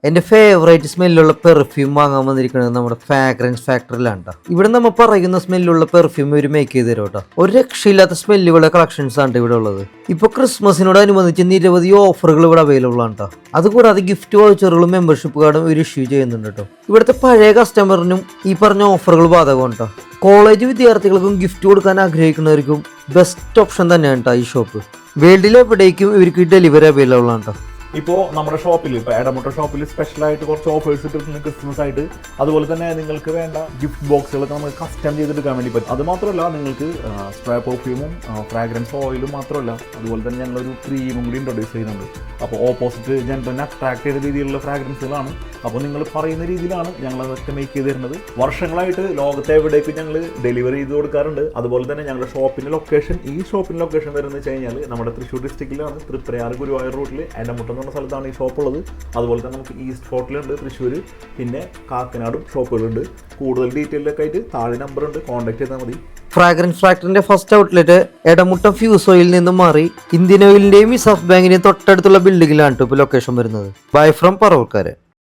എൻ്റെ favourite സ്മെല്ലുള്ള perfume വാങ്ങാൻ വന്നിരിക്കുന്നത് നമ്മുടെ ഫ്രാഗ്രൻസ് ഫാക്ടറിയിലാണ് കേട്ടോ. ഇവിടെ നമ്മൾ പറയുന്ന സ്മെല്ലുള്ള പെർഫ്യൂം ഇവർ മേക്ക് ചെയ്ത് തരും കേട്ടോ. ഒരു രക്ഷയില്ലാത്ത സ്മെല്ലുകളുടെ കളക്ഷൻസ് ആണ് ഇവിടെ ഉള്ളത്. ഇപ്പോൾ ക്രിസ്മസിനോടനുബന്ധിച്ച് നിരവധി ഓഫറുകൾ ഇവിടെ അവൈലബിൾ ആണ് കേട്ടോ. അതുകൂടാതെ ഗിഫ്റ്റ് വൗച്ചറുകളും മെമ്പർഷിപ്പ് കാർഡും ഇവർ ഇഷ്യൂ ചെയ്യുന്നുണ്ട് കേട്ടോ. ഇവിടുത്തെ പഴയ കസ്റ്റമറിനും ഈ പറഞ്ഞ ഓഫറുകൾ ബാധകമാണ് കേട്ടോ. കോളേജ് വിദ്യാർത്ഥികൾക്കും ഗിഫ്റ്റ് കൊടുക്കാൻ ആഗ്രഹിക്കുന്നവർക്കും ബെസ്റ്റ് ഓപ്ഷൻ തന്നെയാണ് കേട്ടോ ഈ ഷോപ്പ്. വേൾഡിലെവിടേക്കും ഇവർക്ക് ഡെലിവറി അവൈലബിൾ ആണ് കേട്ടോ. ഇപ്പോൾ നമ്മുടെ ഷോപ്പിൽ ഇപ്പോൾ എടമുട്ട ഷോപ്പിൽ സ്പെഷ്യലായിട്ട് കുറച്ച് ഓഫേഴ്സ് ഇട്ടിട്ടുണ്ട് ക്രിസ്മസ് ആയിട്ട്. അതുപോലെ തന്നെ നിങ്ങൾക്ക് വേണ്ട ഗിഫ്റ്റ് ബോക്സുകളൊക്കെ നമുക്ക് കസ്റ്റം ചെയ്തെടുക്കാൻ വേണ്ടി പറ്റും. അതുമാത്രമല്ല നിങ്ങൾക്ക് സ്പ്രേ പെർഫ്യൂമും ഫ്രാഗ്രൻസ് ഓയിലും മാത്രമല്ല അതുപോലെ തന്നെ ഞങ്ങളൊരു ക്രീമും കൂടി ഇൻട്രൊഡ്യൂസ് ചെയ്യുന്നുണ്ട്. അപ്പോൾ ഓപ്പോസിറ്റ് ജനറലിനെ അട്രാക്ട് ചെയ്ത രീതിയിലുള്ള ഫ്രാഗ്രൻസുകളാണ്. അപ്പോൾ നിങ്ങൾ പറയുന്ന രീതിയിലാണ് ഞങ്ങൾ അതൊക്കെ മേക്ക് ചെയ്ത് തരുന്നത്. വർഷങ്ങളായിട്ട് ലോകത്തെ എവിടേക്കും ഞങ്ങൾ ഡെലിവറി ചെയ്ത് കൊടുക്കാറുണ്ട്. അതുപോലെ തന്നെ ഞങ്ങളുടെ ഷോപ്പിൻ്റെ ലൊക്കേഷൻ വരുന്നത് വെച്ച് കഴിഞ്ഞാൽ നമ്മുടെ തൃശ്ശൂർ ഡിസ്ട്രിക്റ്റിലാണ്. തൃപ്രയാർ ഗുരുവായൂർ റൂട്ടിൽ എടമുട്ടം എന്ന സ്ഥലത്താണ് ഈ ഷോപ്പുള്ളത്. അതുപോലെ തന്നെ നമുക്ക് ഈസ്റ്റ് ഫോർട്ടിലുണ്ട് തൃശ്ശൂർ, പിന്നെ കാക്കനാടും ഷോപ്പുകളുണ്ട്. കൂടുതൽ ഡീറ്റെയിലൊക്കെ ആയിട്ട് താഴെ നമ്പറുണ്ട്, കോൺടാക്ട് ചെയ്താൽ മതി. ഫ്രാഗ്രൻസ് ഫാക്ടറിന്റെ first outlet Edamuttam fuse oil നിന്നും മാറി ഇന്ത്യൻ ഓയിലിന്റെയും ഇസഫ് ബാങ്കിന്റെയും തൊട്ടടുത്തുള്ള ബിൽഡിംഗിലാണ് ഇപ്പോൾ ലൊക്കേഷൻ വരുന്നത്. Bye from പറവൂർക്കാര്.